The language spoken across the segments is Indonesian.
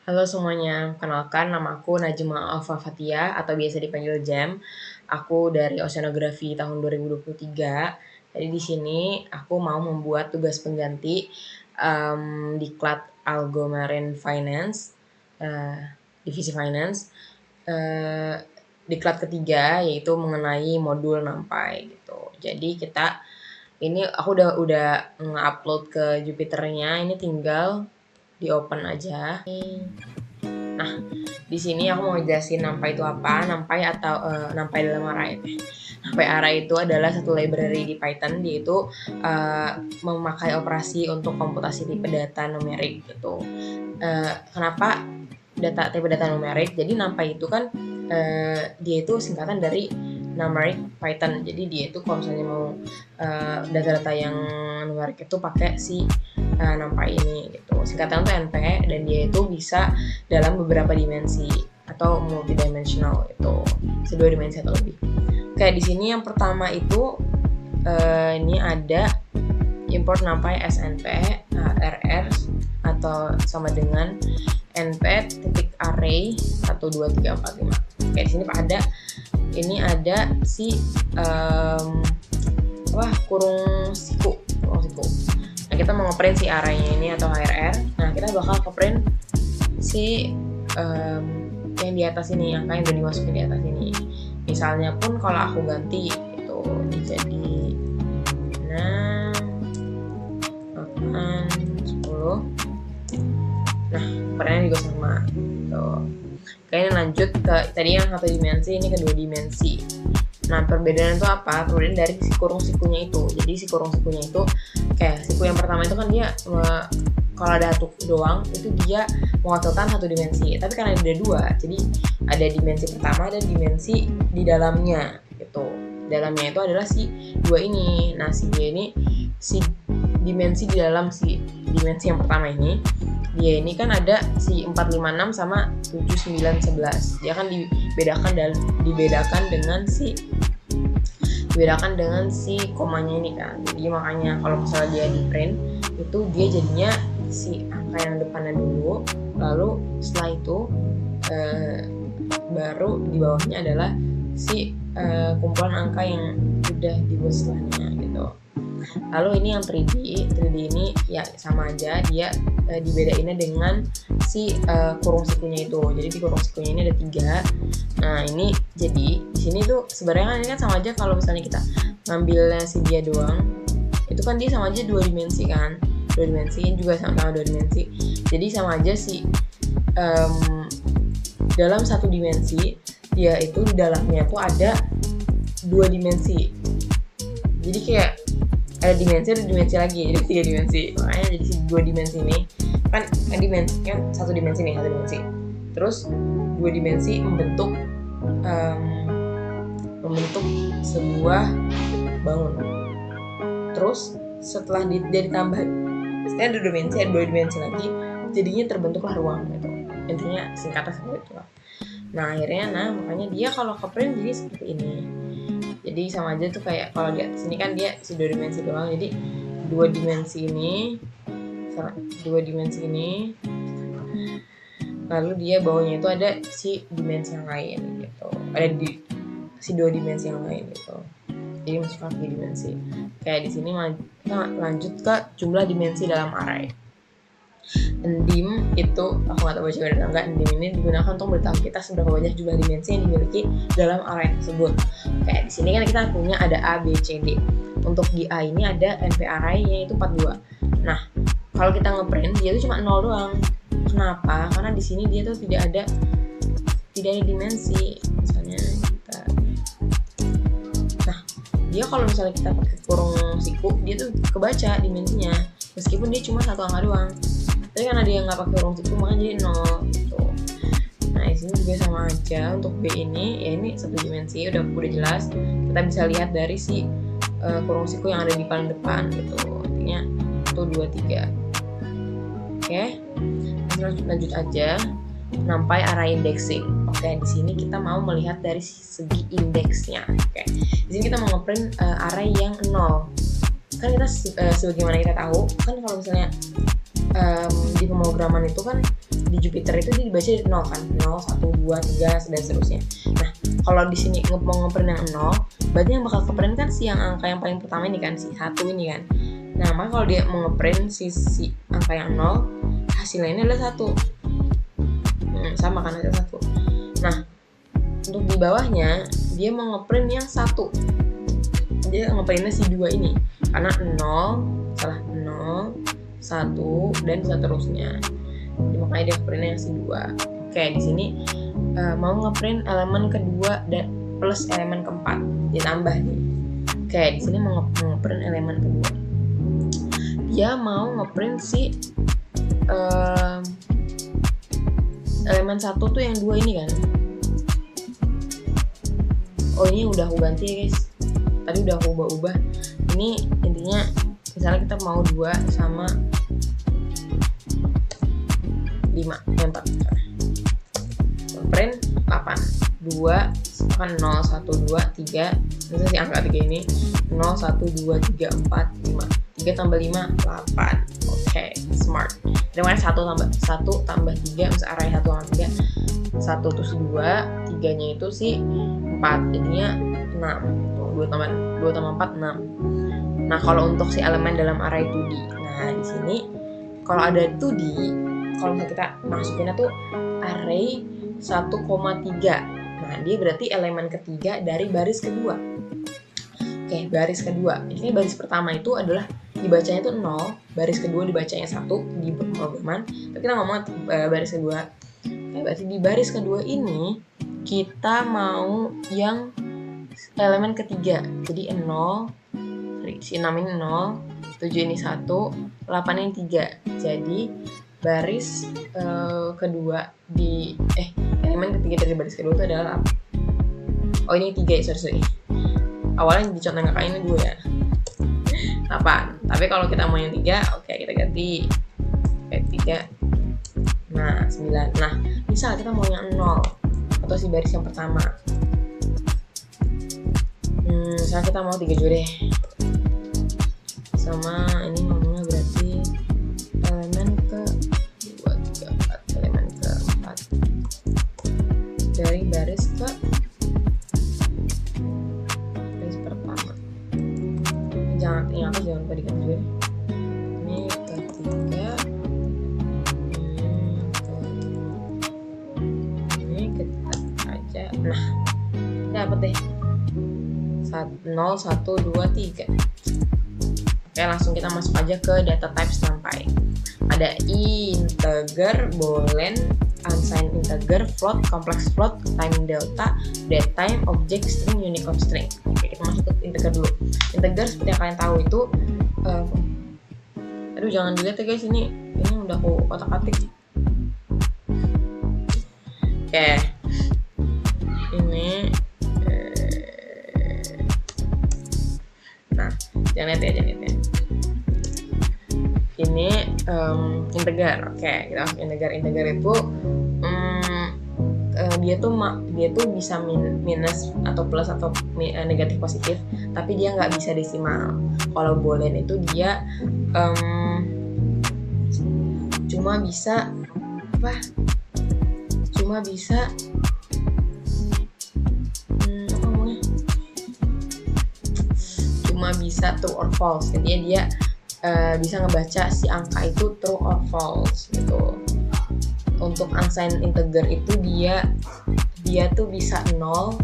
Halo semuanya, kenalkan nama aku Najma Alfa Fatia atau biasa dipanggil Jam. Aku dari Oceanografi tahun 2023. Jadi di sini aku mau membuat tugas pengganti diklat Algo Marine Finance, eh, divisi Finance, eh, diklat ketiga yaitu mengenai modul nampai gitu. Jadi ini aku udah nge-upload ke Jupiternya, ini tinggal di open aja. Nah, di sini aku mau jelasin NumPy itu apa. NumPy atau NumPy dalam array. NumPy array itu adalah satu library di Python, yaitu memakai operasi untuk komputasi tipe data numerik gitu. Kenapa tipe data numerik? Jadi NumPy itu kan dia itu singkatan dari numeric Python. Jadi dia itu kalau misalnya mau data-data yang numerik itu pakai si NumPy ini gitu. Singkatan itu NP dan dia itu bisa dalam beberapa dimensi atau multidimensional itu, dua dimensi atau lebih. Kayak di sini yang pertama itu ini ada import NumPy snp rr atau sama dengan np.array 1 2 3 4 5. Kayak di sini ada si kurung siku. Nah, kita mau ngeprint si arraynya ini atau HRR. Nah, kita bakal ngeprint si yang di atas ini, angka yang udah dimasukin di atas ini. Misalnya pun kalau aku ganti itu jadi 6, 8, 10. Nah, perannya juga sama gitu. Kayaknya lanjut ke tadi yang satu dimensi, ini ke dua dimensi. Nah, perbedaan itu apa? Perbedaan dari si kurung sikunya itu. Jadi si kurung sikunya itu kayak siku yang pertama itu kan dia kalau ada satu doang itu dia mewakilkan satu dimensi. Tapi karena ada dua, jadi ada dimensi pertama dan dimensi di dalamnya gitu. Dalamnya itu adalah si dua ini. Nah, si dia ini si dimensi di dalam si dimensi yang pertama ini, dia ini kan ada si 4, 5, 6 sama 7, 9, 11. Dia kan dibedakan dengan si komanya ini kan. Jadi makanya kalau misalnya dia di print itu dia jadinya si angka yang depannya dulu, lalu setelah itu baru di bawahnya adalah si kumpulan angka yang udah dibuat setelahnya gitu. Lalu ini yang 3D ini ya sama aja, dia dibedainnya dengan si kurung sikunya itu. Jadi di kurung sikunya ini ada 3. Nah, ini jadi di sini tuh sebenarnya kan ini kan sama aja kalau misalnya kita ngambilnya si dia doang. Itu kan dia sama aja 2 dimensi kan. 2 dimensi ini juga sama 2 dimensi. Jadi sama aja si dalam satu dimensi dia itu di dalamnya tuh ada 2 dimensi. Jadi kayak ada dimensi lagi, jadi 3 dimensi. Makanya jadi 2 dimensi ini kan satu dimensi nih, terus 2 dimensi membentuk sebuah bangun. Terus setelah dia ditambah, setelah ada 2 dimensi lagi, jadinya terbentuklah ruang gitu. Intinya singkatnya seperti itu lah. Nah, akhirnya makanya dia kalau ke print jadi seperti ini. Jadi sama aja tuh kayak kalau di atas ini kan dia si 2 dimensi doang, jadi 2 dimensi ini lalu dia bawahnya itu ada si dimensi yang lain gitu, ada di si 2 dimensi yang lain gitu, jadi masuk 3 dimensi. Kayak di sini kita lanjut ke jumlah dimensi dalam array. Endim itu aku nggak tahu baca benar atau enggak. Endim ini digunakan untuk memberitahu kita seberapa banyak jumlah dimensi yang dimiliki dalam array tersebut. Kayak di sini kan kita punya ada A, B, C, D. Untuk di A ini ada NP array-nya itu 42. Nah, kalau kita ngeprint dia itu cuma 0 doang. Kenapa? Karena di sini dia tuh tidak ada dimensi. Misalnya dia kalau misalnya kita pakai kurung siku, dia tuh kebaca dimensinya meskipun dia cuma satu angka doang. Tapi karena dia nggak pakai kurung siku makanya jadi 0 gitu. Nah, di sini juga sama aja untuk B ini, ya ini satu dimensi udah jelas. Kita bisa lihat dari si kurung siku yang ada di paling depan gitu. Intinya 1, 2, 3. Oke. Lanjut aja. NumPy array indexing. Oke, di sini kita mau melihat dari segi indeksnya. Oke. Di sini kita mau ngeprint array yang 0. Kan kita sebagaimana kita tahu, kan kalau misalnya di pemrograman itu kan di Jupyter itu dia dibaca dari 0 kan, 0, 1, 2, 3 dan seterusnya. Nah, kalau di sini mau ngeprint yang 0, berarti yang bakal keprint kan si yang angka yang paling pertama ini kan, si 1 ini kan. Nah, maka kalau dia mau ngeprint si angka yang 0, hasilnya ini adalah 1. Sama kan, hasil 1. Nah, untuk di bawahnya dia mau ngeprint yang 1. Dia ngeprintnya si 2 ini. Karena 0, 1 dan seterusnya. Jadi makanya dia printnya yang si 2. Oke, di sini mau ngeprint elemen kedua dan plus elemen keempat, ditambah nih. Oke, di sini mau ngeprint elemen kedua. Dia mau ngeprint si elemen 1 tuh yang 2 ini kan. Oh, ini udah aku ganti ya guys. Tadi udah aku ubah-ubah. Ini intinya misalnya kita mau 2 sama 5, 4. Print 8. 2 kan 0, 1, 2, 3. Misalnya si angka 3 ini 0, 1, 2, 3, 4, 5. 3 tambah 5, 8. Oke, smart. Dimana 1 tambah 3, misalnya array 1 sama 3. 1 itu si 2, 3-nya itu si 4. Jadinya 6. 2 tambah 4, 6. Nah, kalau untuk si elemen dalam array 2D. Nah, di sini kalau ada 2D, kalau misalnya kita masukinnya tuh array 1,3. Nah, dia berarti elemen ketiga dari baris kedua. Oke, baris kedua. Ini baris pertama itu adalah dibacanya itu 0, baris kedua dibacanya 1 di pemrograman. Tapi kita ngomong baris kedua. Oke, berarti di baris kedua ini kita mau yang elemen ketiga. Jadi 0, si 6 ini 0, 7 ini 1, 8 ini 3. Jadi baris kedua di elemen ketiga dari baris kedua itu adalah apa? Oh, ini 3 ya, sorry. Awalnya di contoh kakak ini 2 ya. 8. Tapi kalau kita mau yang 3, oke, kita ganti. Oke, 3. Nah, 9. Nah, misal kita mau yang 0 atau si baris yang pertama. Misalnya kita mau 3 juga deh. Sama ini ngomongnya berarti elemen ke 2, 3, 4, elemen ke 4 dari baris ke baris pertama. Jangan lupa diganti juga. Ini ketiga, ini ketiga aja. Nah, dapat deh 0, 1, 2, 3. Oke, langsung kita masuk aja ke data types NumPy. Ada integer, boolean, unsigned integer, float, complex float, time delta, datetime, object, string, unicode string. Oke, kita masuk ke integer dulu. Integer seperti yang kalian tahu itu aduh, jangan dilihat ya guys, ini udah aku kotak-katik. Oke. Ini nah, jangan lihat ya. Ini integer. Oke, kita masuk integer. Integer itu dia tuh bisa minus atau plus atau negatif positif, tapi dia nggak bisa desimal. Kalau boolean itu dia cuma bisa true or false. Jadi dia bisa ngebaca si angka itu true or false gitu. Untuk unsigned integer itu dia tuh bisa 0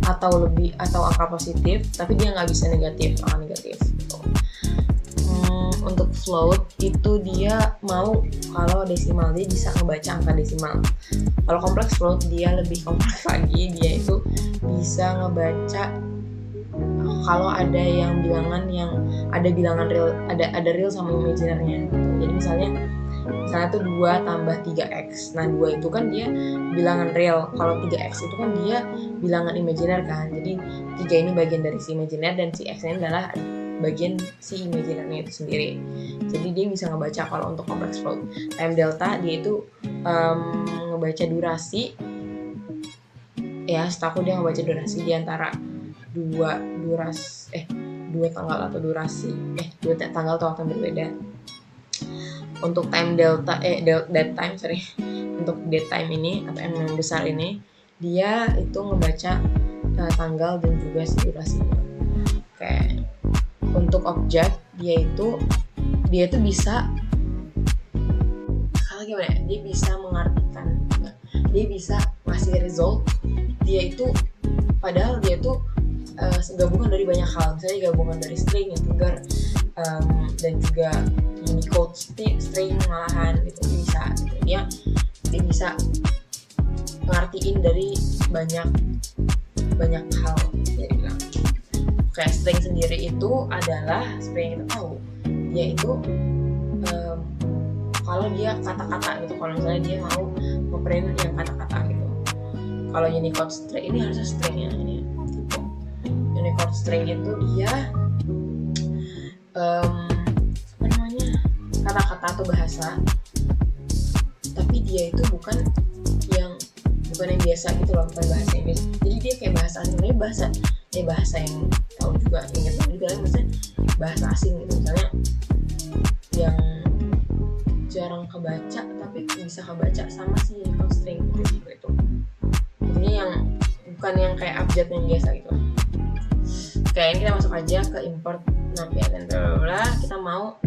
atau lebih atau angka positif, tapi dia nggak bisa angka negatif gitu. Untuk float itu dia mau kalau desimal, dia bisa ngebaca angka desimal. Kalau complex float dia lebih kompleks lagi, dia itu bisa ngebaca kalau ada bilangan real, ada real sama imaginernya. Jadi misalnya tuh 2 tambah 3x. Nah, 2 itu kan dia bilangan real. Kalau 3x itu kan dia bilangan imaginer kan. Jadi 3 ini bagian dari si imaginer dan si x ini adalah bagian si imaginernya itu sendiri. Jadi dia bisa ngebaca kalau untuk complex float. Time delta dia itu ngebaca durasi. Ya, setahu dia ngebaca durasi di antara dua tanggal atau durasi, dua tanggal atau waktu yang berbeda. untuk time delta dead time untuk dead time ini atau M yang besar ini, dia itu ngebaca tanggal dan juga si durasinya. Kayak untuk objek dia itu bisa kalau gimana ya, dia bisa mengartikan, dia bisa ngasih result, dia itu padahal dia tuh gabungan dari banyak hal, misalnya gabungan dari string, integer, dan juga Unicode string malahan gitu. Dia bisa ngartiin dari banyak hal. Dia bilang kayak string sendiri itu adalah seperti yang kita tahu, dia itu kalau dia kata-kata gitu, kalau misalnya dia mau ngeprint yang kata-kata gitu. Kalau Unicode string ini harusnya string ya, ini Unicode string itu dia kata-kata atau bahasa, tapi dia itu bukan yang biasa gitu loh, bukan bahasa yang biasa. Jadi dia kayak bahasa asing, bahasa yang tahu juga, ingat juga kan, maksudnya bahasa asing gitu, misalnya yang jarang kebaca tapi bisa kebaca sama si Unicode string gitu itu. Jadi yang bukan yang kayak abjad yang biasa gitu. Kayak kita masuk aja ke import navia dan bla kita mau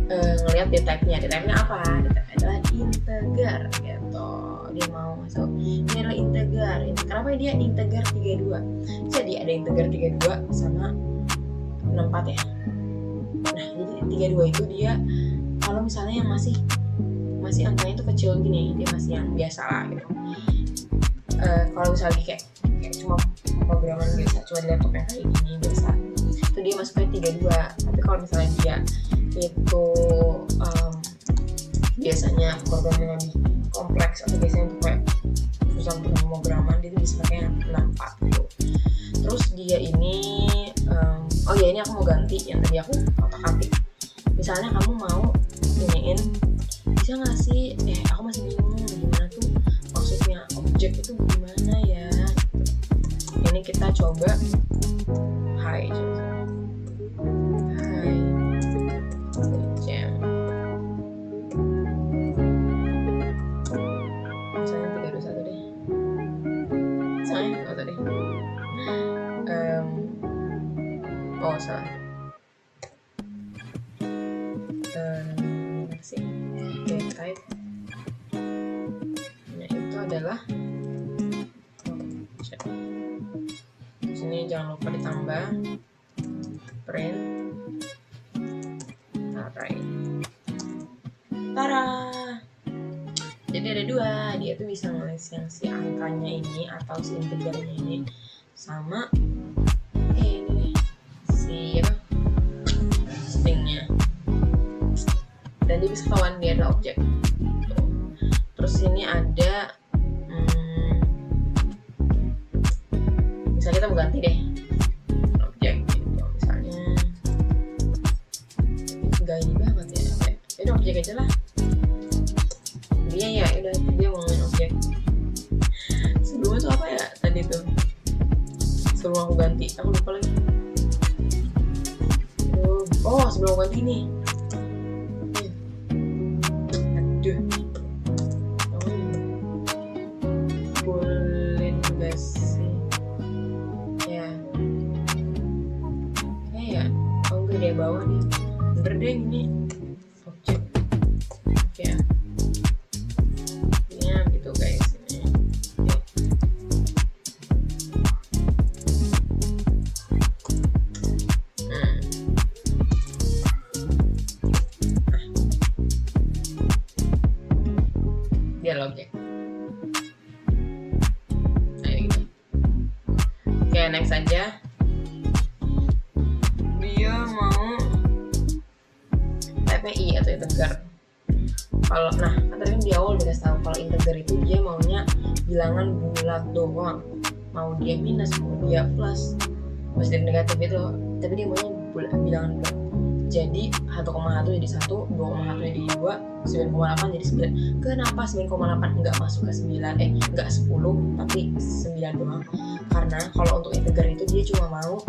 ngelihat data-nya apa? Data adalah integer gitu. Dia mau masuk, ini adalah integer. Kenapa dia integer 32? Jadi ada integer 32 sama 64 ya. Nah, jadi 32 itu dia kalau misalnya yang masih angkanya itu kecil gini, dia masih yang biasa lah gitu. Kalau misalnya kayak cuma programan biasa, cuma di laptop yang kayak gini biasa, itu dia masuknya 32. Tapi kalau misalnya dia itu biasanya programnya lebih kompleks atau biasanya itu kayak perusahaan pemrograman, dia itu bisa pakai yang 64 gitu. Terus dia ini ini aku mau ganti yang tadi aku otak-atik. Misalnya kamu mau iniin, bisa nggak sih? Aku masih bingung gimana tuh maksudnya objek itu gimana ya. Ini kita coba hi jam. Misalnya 321 deh. Misalnya nggak usah deh. Salah. Type itu adalah di sini jangan lupa ditambah print array. Tara, jadi ada dua, dia tuh bisa nulis yang si angkanya ini atau si integernya ini sama ini si stringnya, dan dia bisa kawan dia adalah objek. Terus ini ada misalnya kita mau ganti deh objek gitu, misalnya gak ini banget ya, udah objek aja lah. Dia udah dia mau main objek. Sebelumnya tuh apa ya tadi tuh, sebelum aku ganti aku lupa lagi. Sebelum aku ganti nih, boleh nggak sih ya enggak, dia bawah nih, bener deh ini objek ya gitu guys. Ini dia objek. Gitu. Oke, next aja. Dia mau TPI atau integer. Kalau tadi di awal udah kasih tahu kalau integer itu dia maunya bilangan bulat doang. Mau dia minus, mau dia plus, positif negatif itu, tapi dia maunya bilangan bulat. Jadi 1,1 jadi 1, 2,1 jadi 2, 9,8 jadi 9. Kenapa 9,8 enggak masuk ke 9? Enggak 10, tapi 9 doang. Karena kalau untuk integer itu dia cuma mau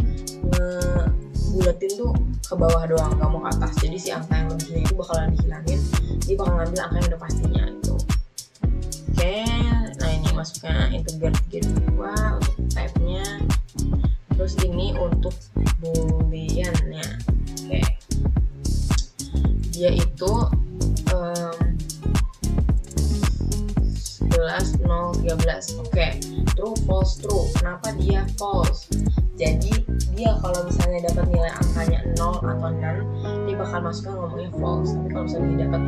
buletin tuh ke bawah doang, nggak mau ke atas. Jadi si angka yang lebihnya itu bakalan dihilangin, dia bakal ngambil angka yang udah pastinya gitu. Oke, nah ini masuknya integer 32 untuk type-nya. Terus ini untuk boolean-nya. Oke, dia itu 11 0 13. Oke, true false true. Kenapa dia false? Jadi dia kalau misalnya dapat nilai angkanya 0 atau none, dia bakal masuknya ngomongnya false. Tapi kalau misalnya dia dapat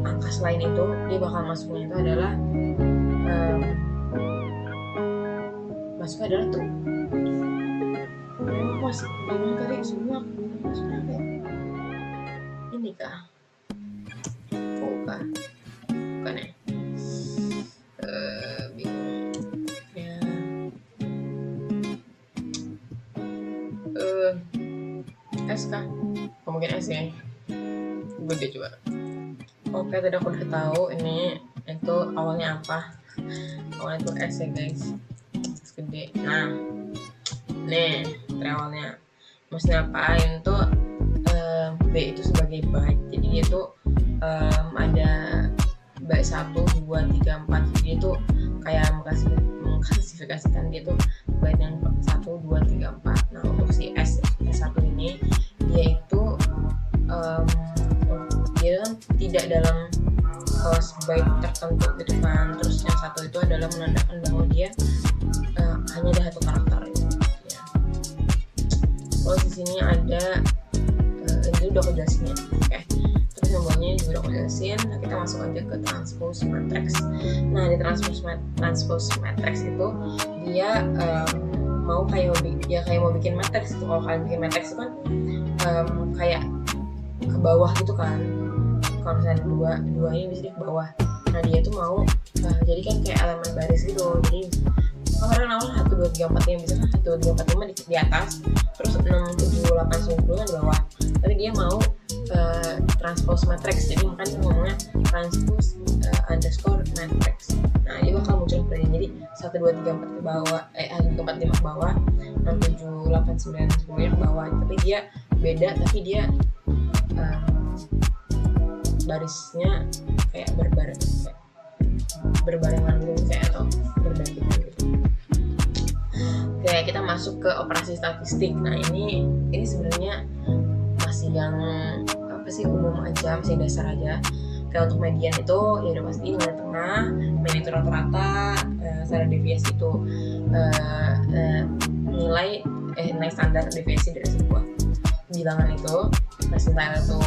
angka selain itu, dia bakal masuknya itu adalah masuknya adalah true. Memang masih bingung tadi semua masuknya apa ya? Ini kah? Oh kah? Bukan ya? Bingung ya. S kah? Mungkin S ya. Gue deh coba. Oke, tadi aku udah tahu ini itu awalnya apa. Awalnya itu S ya guys, S gede. Nah, nih awalnya maksudnya apain tuh B itu sebagai byte. Jadi dia tuh ada byte 1, 2, 3, 4. Jadi dia tuh kayak mengklasifikasikan dia tuh byte yang 1, 2, 3, 4. Nah, untuk si S1 ini dia itu dia kan tidak dalam byte tertentu gitu kan. Terus yang satu itu adalah menandakan bahwa dia hanya ada satu karakter gitu ya. Terus di sini ada ini udah aku jelasin ya. Oke. Terus yang bawahnya juga udah aku jelasin. Nah, kita masuk aja ke transpose matrix. Nah, di transpose matrix itu dia mau bikin matrix itu. Kalau kalian bikin matrix itu kan kayak ke bawah gitu kan. Kalau misalnya dua ini bisa ke bawah. Nah, dia tuh mau jadi kan kayak elemen baris gitu. Jadi kemarin awal 1, 2, 3, 4 yang bisa kan 1, 2, 3, 4, 5 di atas, terus 6, 7, 8, 9 kan di bawah. Tapi dia mau transpose matrix, jadi makanya ngomongnya transpose underscore matrix. Nah, dia bakal muncul seperti ini. Jadi 1, 2, 3, 4 ke bawah, 1, 2, 3, 4, 5 ke bawah, 6, 7, 8, 9, 10 ke bawah. Tapi dia beda, tapi dia barisnya kayak berbarengan gitu kayak atau berdampingan gitu. Oke, kita masuk ke operasi statistik. Nah, ini sebenarnya masih yang apa sih, umum aja, masih dasar aja. Kayak untuk median itu ya udah pasti nilai tengah, mean itu rata-rata, standar deviasi itu nilai standar deviasi dari sebuah bilangan itu. Percentile itu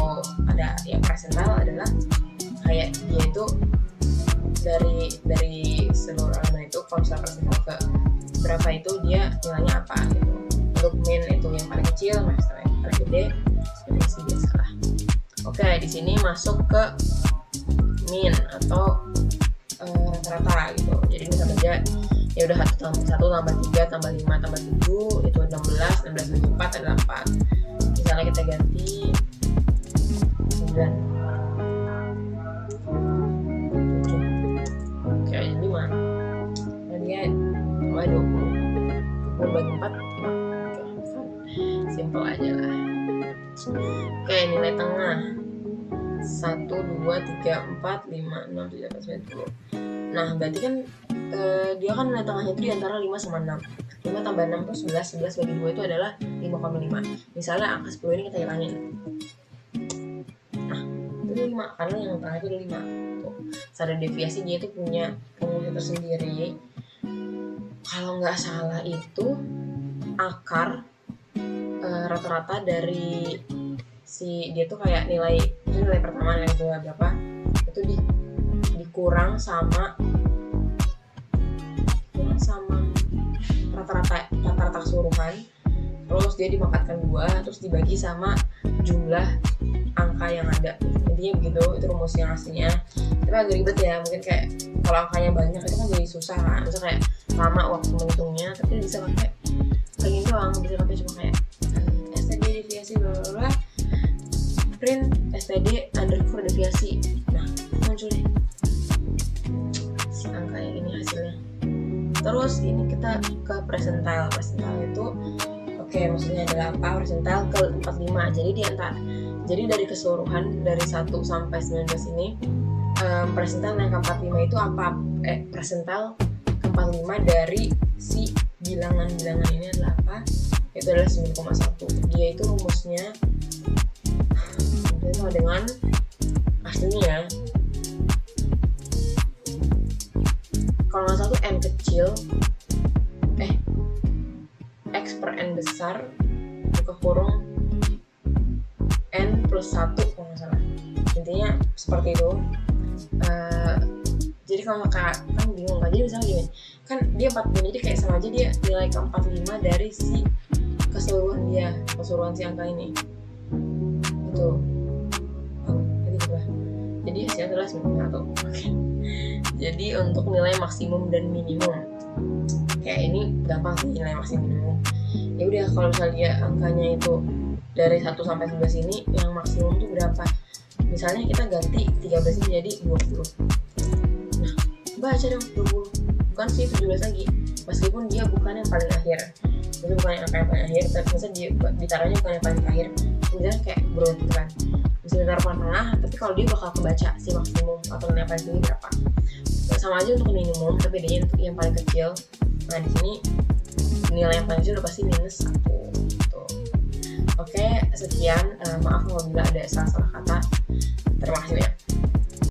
ada ya, percentile adalah kayak dia itu dari seluruh elemen itu, kalau misalnya percentile ke berapa itu dia nilainya apa gitu. Untuk mean itu yang paling kecil, master yang paling gede, deviasi biasa lah. Oke, di sini masuk ke mean atau rata-rata gitu. Jadi misalnya aja ya udah 1 tambah 3 tambah 5 tambah 7 itu 16 bagi 4 adalah 4. Misalnya kita ganti 9 7. Oke, 5. Nah, dia tambah 20 bagi 4 5. Oke, simple aja lah. Oke, nilai tengah 1, 2, 3, 4, 5, 6, 7, 8, 9, 10. Nah, berarti kan dia kan nilai tengahnya itu di antara 5 sama 6. 5 tambah 6 itu 11, 11 bagi 2 itu adalah 5,5. Misalnya angka 10 ini kita hilangin. Nah, itu 5, karena yang tengah itu 5. Tuh, standar deviasi dia itu punya penguji tersendiri. Kalau nggak salah itu akar rata-rata dari si dia tuh kayak nilai pertama, nilai kedua berapa itu dikurang sama rata-rata keseluruhan, terus dia dipangkatkan 2, terus dibagi sama jumlah angka yang ada. Intinya begitu, itu rumus yang aslinya. Tapi agak ribet ya, mungkin kayak kalau angkanya banyak itu kan jadi susah kan, bisa kayak lama waktu menghitungnya. Tapi bisa pakai kayak gini doang, bisa pakai cuma kayak std deviasi bla bla bla, print std underscore deviasi. Nah, muncul deh si angka yang ini hasilnya. Terus ini kita ke percentile itu oke, Oke, maksudnya adalah apa? Persentil ke 45. Jadi dari keseluruhan dari 1 sampai 19 ini, persentil yang ke 45 itu apa? Persentil ke 45 dari si bilangan-bilangan ini adalah apa? Itu adalah 9,1. Dia itu rumusnya sama dengan aslinya. Kalau nggak salah tuh n kecil, x per n besar buka kurung n plus 1 kalau nggak salah. Intinya seperti itu. Jadi kalau kan bingung kan, jadi misalnya gini, kan dia 45, jadi kayak sama aja dia nilai ke 45 dari si keseluruhan si angka ini gitu. Jadi hasilnya adalah 91. Oke. Jadi untuk nilai maksimum dan minimum, kayak ini gampang sih nilai maksimum minimum. Ya udah, kalau misalnya dia angkanya itu dari 1 sampai 11 ini, yang maksimum tuh berapa? Misalnya kita ganti 13 ini jadi 20. Nah, baca dong 20. Bukan sih 17 lagi. Meskipun dia bukan yang paling akhir. Itu bukan yang angka yang paling akhir, tapi misalnya dia ditaruhnya bukan yang paling terakhir. Misalnya kayak beruntung kan. Misalnya taruh paling tengah, tapi kalau dia bakal kebaca si maksimum atau nilai paling tinggi berapa. Nah, sama aja untuk minimum, tapi bedanya untuk yang paling kecil. Nah, di sini nilai yang paling kecil udah pasti minus 1 gitu. Oke, sekian. Maaf apabila ada salah-salah kata. Terima kasih ya.